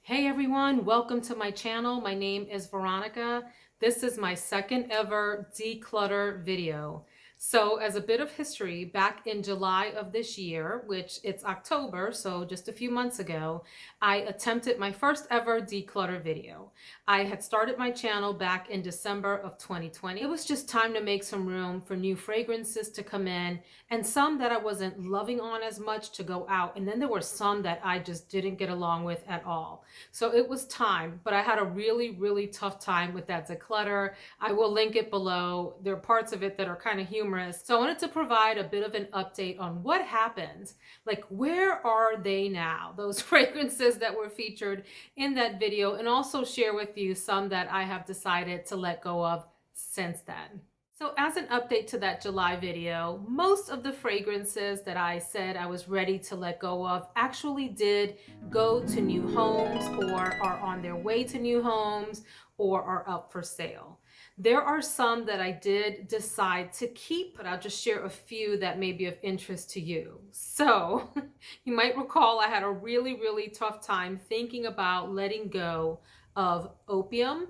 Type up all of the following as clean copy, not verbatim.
Hey everyone, welcome to my channel. My name is Veronica. This is my second ever declutter video. So as a bit of history, back in July of this year, which it's October, so just a few months ago, I attempted my first ever declutter video. I had started my channel back in December of 2020. It was just time to make some room for new fragrances to come in and some that I wasn't loving on as much to go out. And then there were some that I just didn't get along with at all. So it was time, but I had a really tough time with that declutter. I will link it below. There are parts of it that are kind of humorous. So I wanted to provide a bit of an update on what happened. Like, where are they now? Those fragrances that were featured in that video, and also share with you some that I have decided to let go of since then. So as an update to that July video, most of the fragrances that I said I was ready to let go of actually did go to new homes or are on their way to new homes or are up for sale. There are some that I did decide to keep, but I'll just share a few that may be of interest to you. So you might recall I had a really tough time thinking about letting go of Opium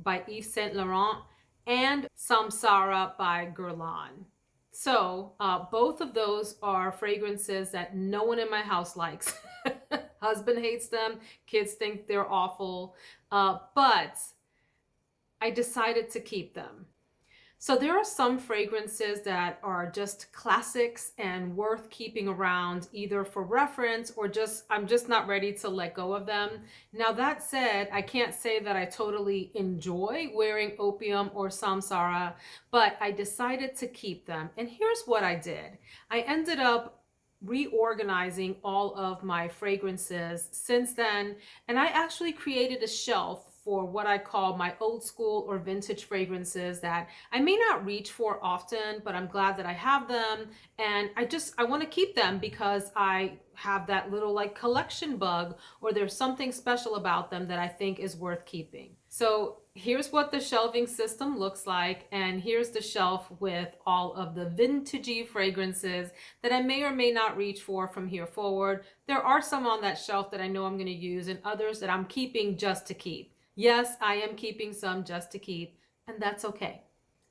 by Yves Saint Laurent and Samsara by Guerlain. So both of those are fragrances that no one in my house likes. Husband hates them, kids think they're awful, but I decided to keep them. So there are some fragrances that are just classics and worth keeping around either for reference or just I'm just not ready to let go of them. Now that said, I can't say that I totally enjoy wearing Opium or Samsara, but I decided to keep them. And here's what I did. I ended up reorganizing all of my fragrances since then, and I actually created a shelf for what I call my old school or vintage fragrances that I may not reach for often, but I'm glad that I have them. And I want to keep them because I have that little like collection bug, or there's something special about them that I think is worth keeping. So here's what the shelving system looks like. And here's the shelf with all of the vintagey fragrances that I may or may not reach for from here forward. There are some on that shelf that I know I'm going to use and others that I'm keeping just to keep. Yes, I am keeping some just to keep, and that's okay.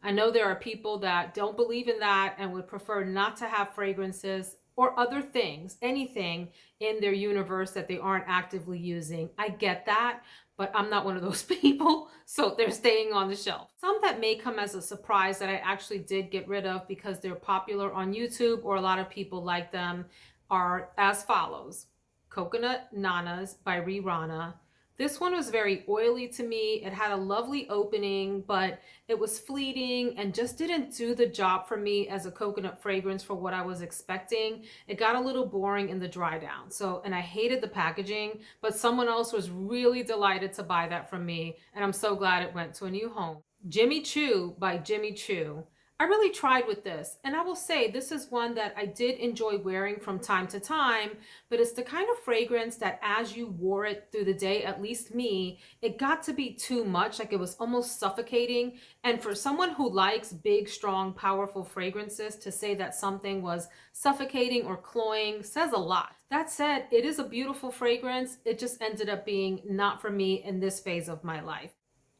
I know there are people that don't believe in that and would prefer not to have fragrances or other things, anything in their universe that they aren't actively using. I get that, but I'm not one of those people, so they're staying on the shelf. Some that may come as a surprise that I actually did get rid of because they're popular on YouTube or a lot of people like them are as follows. Coconut Nanas by Rihanna. This one was very oily to me. It had a lovely opening, but it was fleeting and just didn't do the job for me as a coconut fragrance for what I was expecting. It got a little boring in the dry down. And I hated the packaging, but someone else was really delighted to buy that from me, and I'm so glad it went to a new home. Jimmy Choo by Jimmy Choo. I really tried with this, and I will say this is one that I did enjoy wearing from time to time, but it's the kind of fragrance that as you wore it through the day, at least me, it got to be too much, like it was almost suffocating. And for someone who likes big, strong, powerful fragrances, to say that something was suffocating or cloying says a lot. That said, it is a beautiful fragrance. It just ended up being not for me in this phase of my life.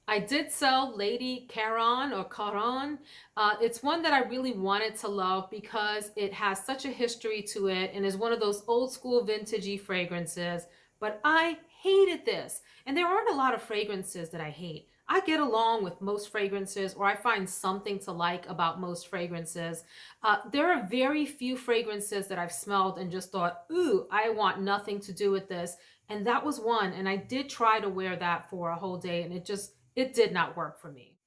I did sell Lady Caron or Caron. It's one that I really wanted to love because it has such a history to it and is one of those old school vintagey fragrances, but I hated this. And there aren't a lot of fragrances that I hate. I get along with most fragrances, or I find something to like about most fragrances. There are very few fragrances that I've smelled and just thought, ooh, I want nothing to do with this. And that was one. And I did try to wear that for a whole day, and it did not work for me.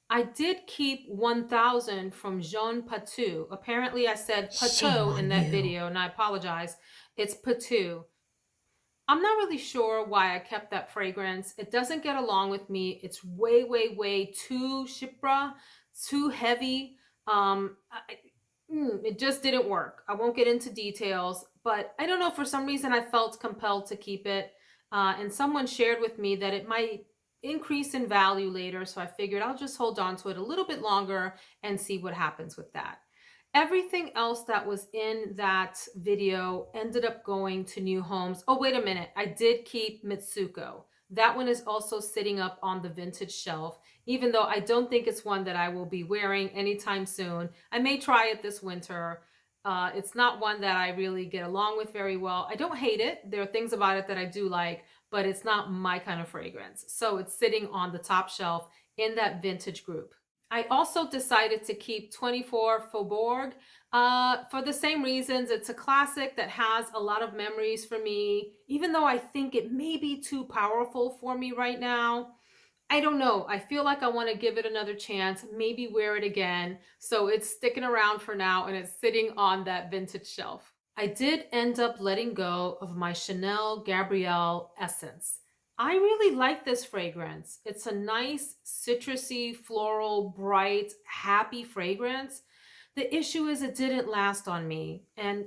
I did keep 1000 from Jean Patou. Apparently I said Patou in that video, and I apologize. It's Patou. I'm not really sure why I kept that fragrance. It doesn't get along with me. It's way too chypre, too heavy. It just didn't work. I won't get into details, but I don't know, for some reason I felt compelled to keep it. And someone shared with me that it might increase in value later, so I figured I'll just hold on to it a little bit longer and see what happens with that. Everything else that was in that video ended up going to new homes. Oh, wait a minute. I did keep Mitsouko. That one is also sitting up on the vintage shelf, even though I don't think it's one that I will be wearing anytime soon. I may try it this winter. It's not one that I really get along with very well. I don't hate it. There are things about it that I do like, but it's not my kind of fragrance. So it's sitting on the top shelf in that vintage group. I also decided to keep 24 Faubourg for the same reasons. It's a classic that has a lot of memories for me, even though I think it may be too powerful for me right now. I don't know. I feel like I want to give it another chance, maybe wear it again. So it's sticking around for now and it's sitting on that vintage shelf. I did end up letting go of my Chanel Gabrielle Essence. I really like this fragrance. It's a nice, citrusy, floral, bright, happy fragrance. The issue is it didn't last on me. And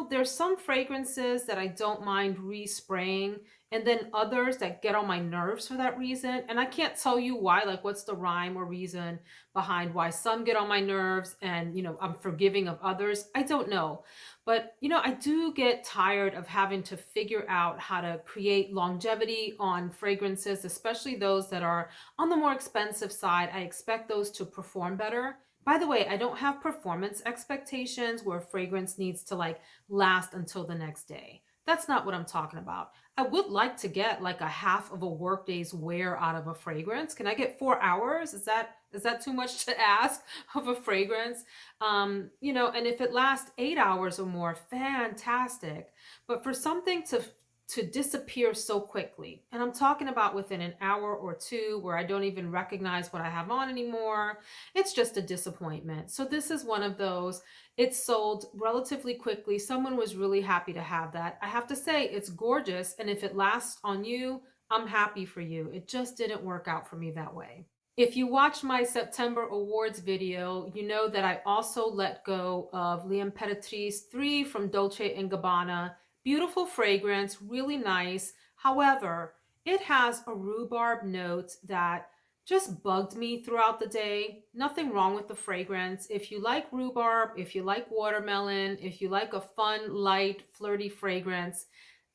there's some fragrances that I don't mind respraying, and then others that get on my nerves for that reason. And I can't tell you why, like what's the rhyme or reason behind why some get on my nerves and, I'm forgiving of others. I don't know. But, I do get tired of having to figure out how to create longevity on fragrances, especially those that are on the more expensive side. I expect those to perform better. By the way, I don't have performance expectations where fragrance needs to like last until the next day. That's not what I'm talking about. I would like to get like a half of a workday's wear out of a fragrance. Can I get 4 hours? Is that too much to ask of a fragrance? And if it lasts 8 hours or more, fantastic. But for something to disappear so quickly, and I'm talking about within an hour or two where I don't even recognize what I have on anymore, it's just a disappointment. So this is one of those. It sold relatively quickly. Someone was really happy to have that. I have to say, it's gorgeous. And if it lasts on you, I'm happy for you. It just didn't work out for me that way. If you watch my September awards video, you know that I also let go of L'Imperatrice 3 from Dolce and Gabbana. Beautiful fragrance, really nice. However, it has a rhubarb note that just bugged me throughout the day. Nothing wrong with the fragrance. If you like rhubarb, if you like watermelon, if you like a fun, light, flirty fragrance,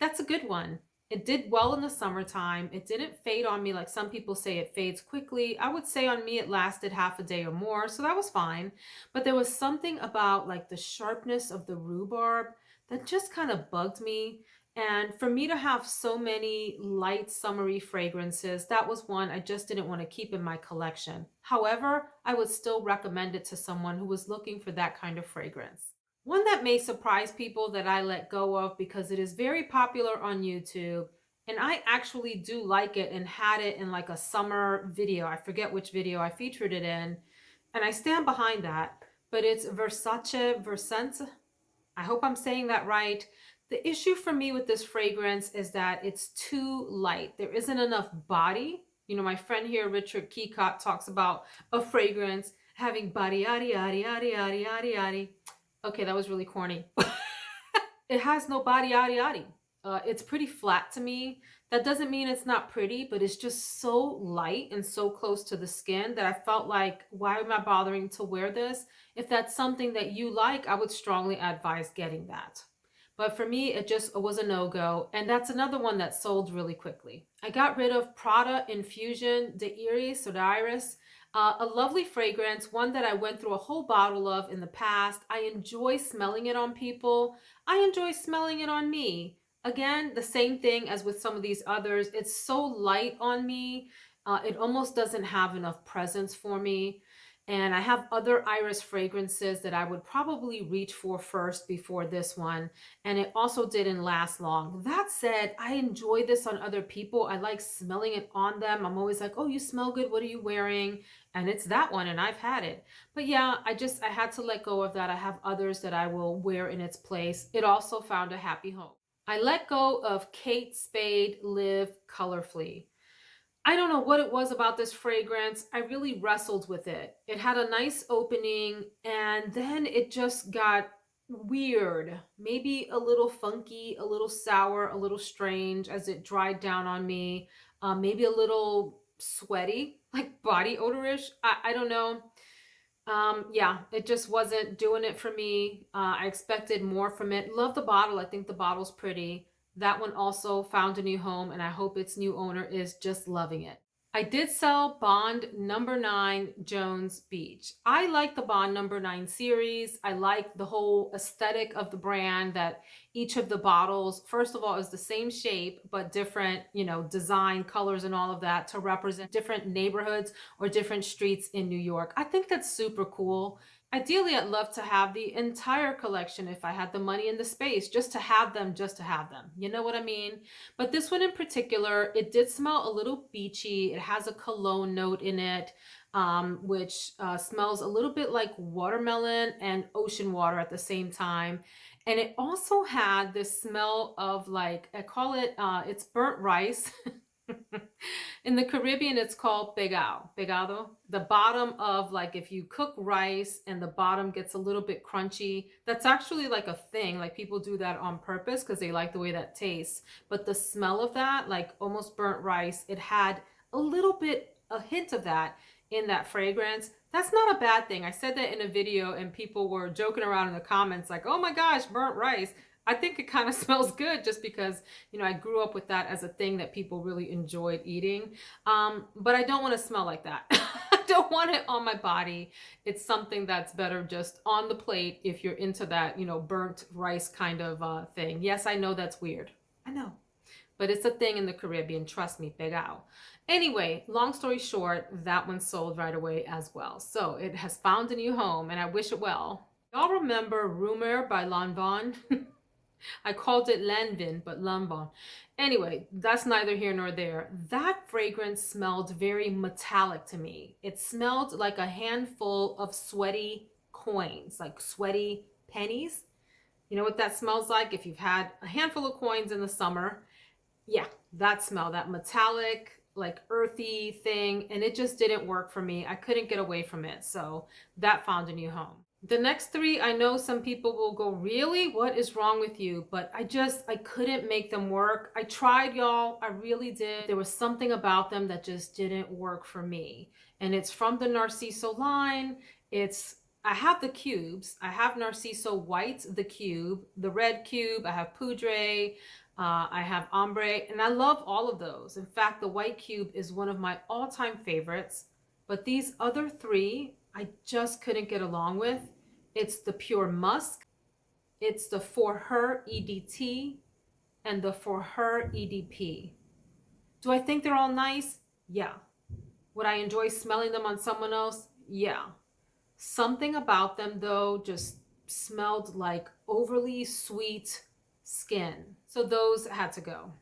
that's a good one. It did well in the summertime. It didn't fade on me like some people say it fades quickly. I would say on me it lasted half a day or more, so that was fine. But there was something about like the sharpness of the rhubarb that just kind of bugged me. And for me to have so many light summery fragrances, that was one I just didn't want to keep in my collection. However, I would still recommend it to someone who was looking for that kind of fragrance. One that may surprise people that I let go of because it is very popular on YouTube, and I actually do like it and had it in like a summer video. I forget which video I featured it in, and I stand behind that, but it's Versace. I hope I'm saying that right. The issue for me with this fragrance is that it's too light. There isn't enough body. My friend here, Richard Keycott, talks about a fragrance having body, yaddy, yaddy, yaddy, yaddy, yaddy, yaddy. Okay, that was really corny. It has no body, yaddy, yaddy. It's pretty flat to me. That doesn't mean it's not pretty, but it's just so light and so close to the skin that I felt like, why am I bothering to wear this? If that's something that you like, I would strongly advise getting that. But for me, it was a no-go. And that's another one that sold really quickly. I got rid of Prada Infusion de Iris or de Iris. A lovely fragrance, one that I went through a whole bottle of in the past. I enjoy smelling it on people. I enjoy smelling it on me. Again, the same thing as with some of these others. It's so light on me. It almost doesn't have enough presence for me. And I have other iris fragrances that I would probably reach for first before this one. And it also didn't last long. That said, I enjoy this on other people. I like smelling it on them. I'm always like, oh, you smell good. What are you wearing? And it's that one, and I've had it. But yeah, I had to let go of that. I have others that I will wear in its place. It also found a happy home. I let go of Kate Spade Live Colorfully. I don't know what it was about this fragrance. I really wrestled with it. It had a nice opening, and then it just got weird, maybe a little funky, a little sour, a little strange as it dried down on me. Maybe a little sweaty, like body odorish. I don't know. Yeah, it just wasn't doing it for me. I expected more from it. Love the bottle. I think the bottle's pretty. That one also found a new home, and I hope its new owner is just loving it. I did sell Bond number 9 Jones Beach. I like the Bond number 9 series. I like the whole aesthetic of the brand, that each of the bottles, first of all, is the same shape, but different, design, colors, and all of that to represent different neighborhoods or different streets in New York. I think that's super cool. Ideally, I'd love to have the entire collection if I had the money and the space, just to have them. You know what I mean? But this one in particular, it did smell a little beachy. It has a cologne note in it, which smells a little bit like watermelon and ocean water at the same time. And it also had this smell of, like, I call it, it's burnt rice. In the Caribbean, it's called pegado. The bottom of, like, if you cook rice and the bottom gets a little bit crunchy, that's actually like a thing. Like, people do that on purpose because they like the way that tastes. But the smell of that, like almost burnt rice, it had a little bit, a hint of that in that fragrance. That's not a bad thing. I said that in a video and people were joking around in the comments like, oh my gosh, burnt rice. I think it kind of smells good just because, I grew up with that as a thing that people really enjoyed eating. But I don't want to smell like that. I don't want it on my body. It's something that's better just on the plate if you're into that, burnt rice kind of thing. Yes, I know that's weird. I know. But it's a thing in the Caribbean. Trust me, pegao. Anyway, long story short, that one sold right away as well. So it has found a new home and I wish it well. Y'all remember Rumor by Lanvin? I called it Lanvin, but Lanvin. Anyway, that's neither here nor there. That fragrance smelled very metallic to me. It smelled like a handful of sweaty coins, like sweaty pennies. You know what that smells like? If you've had a handful of coins in the summer, yeah, that smell, that metallic, like earthy thing, and it just didn't work for me. I couldn't get away from it. So that found a new home. The next three, I know some people will go, really? What is wrong with you? But I couldn't make them work. I tried, y'all. I really did. There was something about them that just didn't work for me. And it's from the Narciso line. I have the cubes. I have Narciso White, the cube, the red cube. I have Poudre. I have Ombre, and I love all of those. In fact, the white cube is one of my all-time favorites. But these other three, I just couldn't get along with. It's the Pure Musk, it's the For Her EDT, and the For Her EDP. Do I think they're all nice? Yeah. Would I enjoy smelling them on someone else? Yeah. Something about them, though, just smelled like overly sweet skin. So those had to go.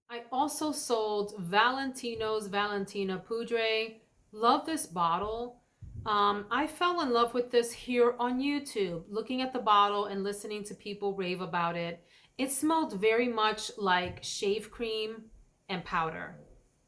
I also sold Valentino's Valentina Poudre. Love this bottle. I fell in love with this here on YouTube, looking at the bottle and listening to people rave about it. It smelled very much like shave cream and powder,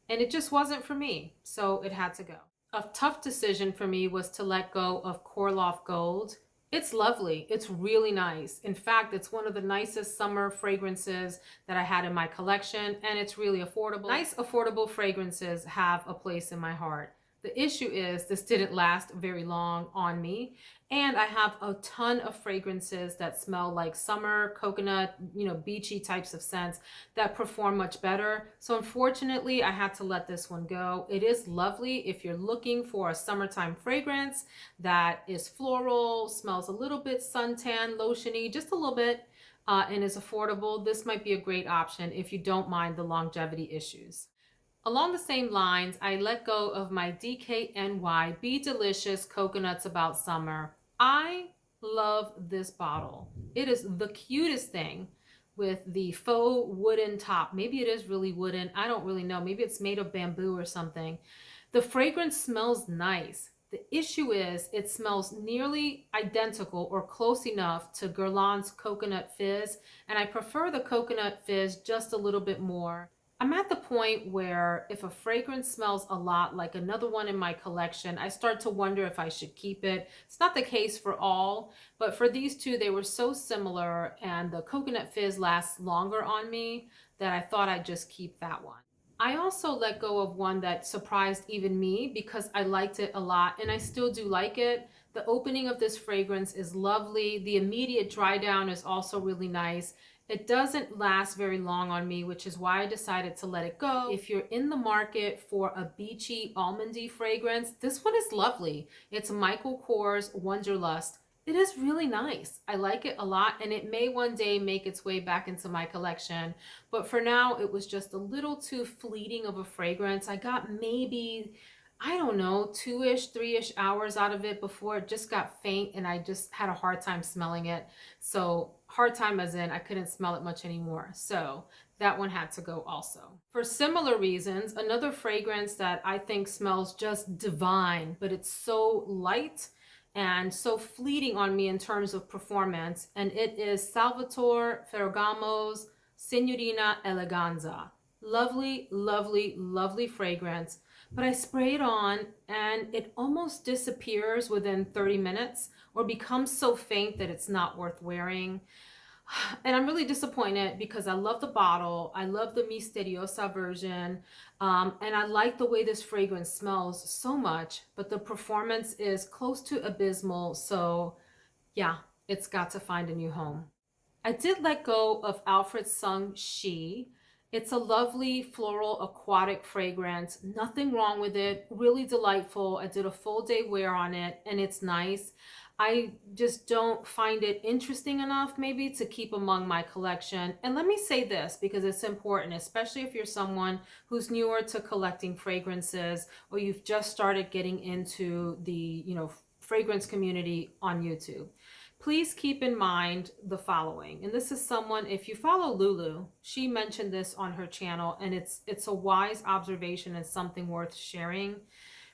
and it just wasn't for me, so it had to go. A tough decision for me was to let go of Corloff Gold. It's lovely. It's really nice. In fact, it's one of the nicest summer fragrances that I had in my collection, and it's really affordable. Nice, affordable fragrances have a place in my heart. The issue is this didn't last very long on me, and I have a ton of fragrances that smell like summer, coconut, beachy types of scents that perform much better. So unfortunately, I had to let this one go. It is lovely if you're looking for a summertime fragrance that is floral, smells a little bit suntan, lotiony, just a little bit, and is affordable. This might be a great option if you don't mind the longevity issues. Along the same lines, I let go of my DKNY Be Delicious Coconuts About Summer. I love this bottle. It is the cutest thing with the faux wooden top. Maybe it is really wooden. I don't really know. Maybe it's made of bamboo or something. The fragrance smells nice. The issue is it smells nearly identical or close enough to Guerlain's Coconut Fizz, and I prefer the Coconut Fizz just a little bit more. I'm at the point where if a fragrance smells a lot like another one in my collection, I start to wonder if I should keep it. It's not the case for all, but for these two, they were so similar, and the Coconut Fizz lasts longer on me that I thought I'd just keep that one. I also let go of one that surprised even me because I liked it a lot, and I still do like it. The opening of this fragrance is lovely. The immediate dry down is also really nice. It doesn't last very long on me, which is why I decided to let it go. If you're in the market for a beachy almondy fragrance, this one is lovely. It's Michael Kors Wanderlust. It is really nice. I like it a lot, and it may one day make its way back into my collection. But for now, it was just a little too fleeting of a fragrance. I got maybe, I don't know, 2-ish, 3-ish hours out of it before it just got faint, and I just had a hard time smelling it. So hard time as in I couldn't smell it much anymore. So that one had to go also. For similar reasons, another fragrance that I think smells just divine, but it's so light and so fleeting on me in terms of performance, and it is Salvatore Ferragamo's Signorina Eleganza. Lovely, lovely, lovely fragrance, but I spray it on and it almost disappears within 30 minutes or becomes so faint that it's not worth wearing. And I'm really disappointed because I love the bottle. I love the Misteriosa version. And I like the way this fragrance smells so much, but the performance is close to abysmal. So yeah, it's got to find a new home. I did let go of Alfred Sung She. It's a lovely floral aquatic fragrance. Nothing wrong with it. Really delightful. I did a full day wear on it and it's nice. I just don't find it interesting enough maybe to keep among my collection. And let me say this because it's important, especially if you're someone who's newer to collecting fragrances or you've just started getting into the, fragrance community on YouTube. Please keep in mind the following. And this is someone, if you follow Lulu, she mentioned this on her channel, and it's a wise observation and something worth sharing.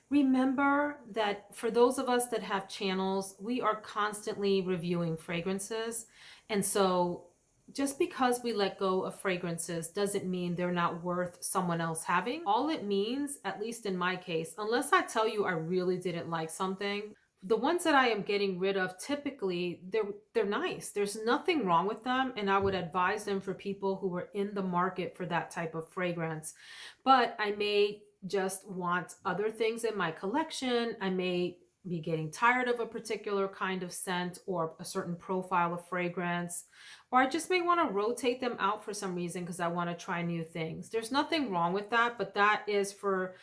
Remember that for those of us that have channels, we are constantly reviewing fragrances. And so just because we let go of fragrances doesn't mean they're not worth someone else having. All it means, at least in my case, unless I tell you I really didn't like something, the ones that I am getting rid of, typically they're nice. There's nothing wrong with them, and I would advise them for people who are in the market for that type of fragrance. But I may just want other things in my collection. I may be getting tired of a particular kind of scent or a certain profile of fragrance, or I just may want to rotate them out for some reason because I want to try new things. There's nothing wrong with that, but that is for,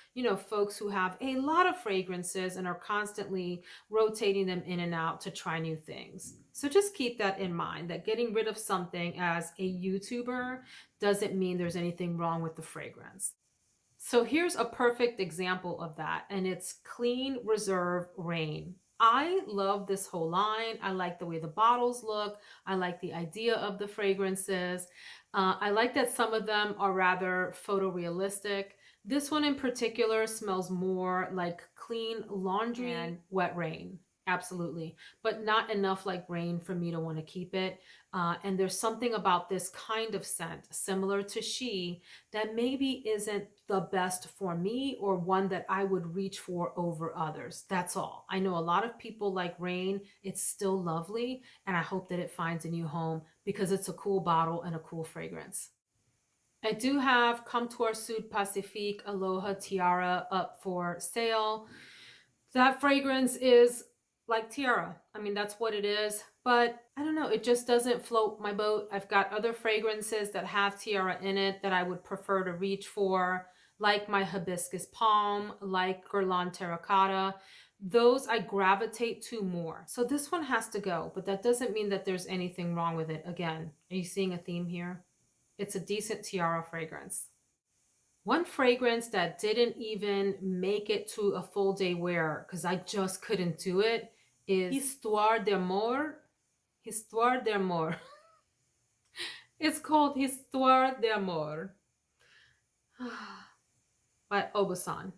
folks who have a lot of fragrances and are constantly rotating them in and out to try new things. So just keep that in mind, that getting rid of something as a YouTuber doesn't mean there's anything wrong with the fragrance. So here's a perfect example of that, and it's Clean Reserve Rain. I love this whole line. I like the way the bottles look. I like the idea of the fragrances. I like that some of them are rather photorealistic. This one in particular smells more like clean laundry and wet rain. Absolutely. But not enough like rain for me to want to keep it. And there's something about this kind of scent, similar to She, that maybe isn't the best for me or one that I would reach for over others. That's all. I know a lot of people like rain. It's still lovely, and I hope that it finds a new home because it's a cool bottle and a cool fragrance. I do have Comptoir Sud Pacifique Aloha Tiara up for sale. That fragrance is like tiara. I mean, that's what it is. But I don't know, it just doesn't float my boat. I've got other fragrances that have tiara in it that I would prefer to reach for, like my Hibiscus Palm, like Guerlain Terracotta. Those I gravitate to more. So this one has to go, but that doesn't mean that there's anything wrong with it. Again, are you seeing a theme here? It's a decent tiara fragrance. One fragrance that didn't even make it to a full day wear because I just couldn't do it is Histoire d'amour. Histoire d'amour. It's called Histoire d'amour by Obasan.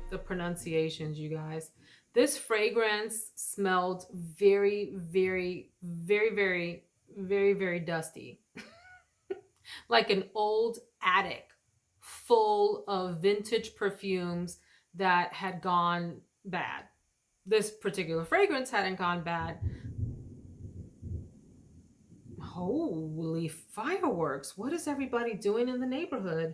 The pronunciations, you guys. This fragrance smelled very, very, very, very, very, very dusty. Like an old attic full of vintage perfumes that had gone bad. This particular fragrance hadn't gone bad. Holy fireworks. What is everybody doing in the neighborhood?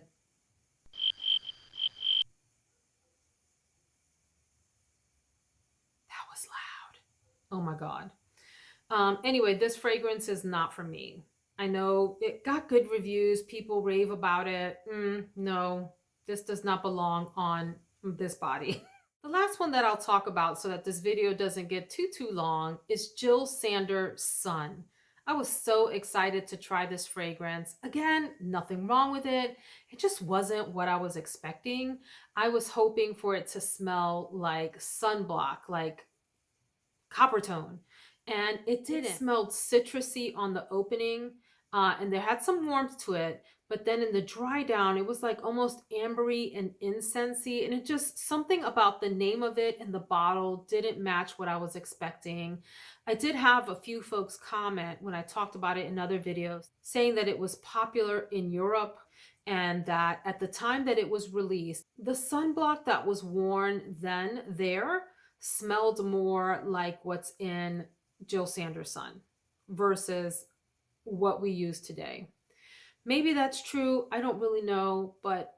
Oh my God. Anyway, this fragrance is not for me. I know it got good reviews. People rave about it. No, this does not belong on this body. The last one that I'll talk about so that this video doesn't get too long is Jill Sander Sun. I was so excited to try this fragrance. Again, nothing wrong with it. It just wasn't what I was expecting. I was hoping for it to smell like sunblock, like copper tone, and it didn't. It smelled citrusy on the opening, and there had some warmth to it, but then in the dry down it was like almost ambery and incensey, and it just, something about the name of it and the bottle didn't match what I was expecting. I did have a few folks comment when I talked about it in other videos saying that it was popular in Europe, and that at the time that it was released, the sunblock that was worn then there smelled more like what's in Jill Sanders' Sun versus what we use today. Maybe that's true. I don't really know, but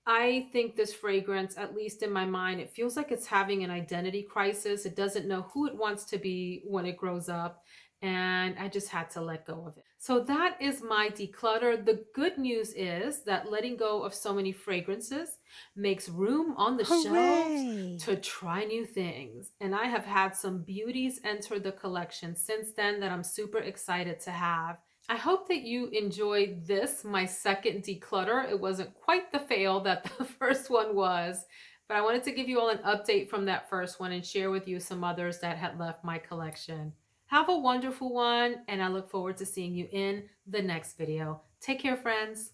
I think this fragrance, at least in my mind, it feels like it's having an identity crisis. It doesn't know who it wants to be when it grows up. And I just had to let go of it. So that is my declutter. The good news is that letting go of so many fragrances makes room on the shelves to try new things. And I have had some beauties enter the collection since then that I'm super excited to have. I hope that you enjoyed this, my second declutter. It wasn't quite the fail that the first one was, but I wanted to give you all an update from that first one and share with you some others that had left my collection. Have a wonderful one, and I look forward to seeing you in the next video. Take care, friends.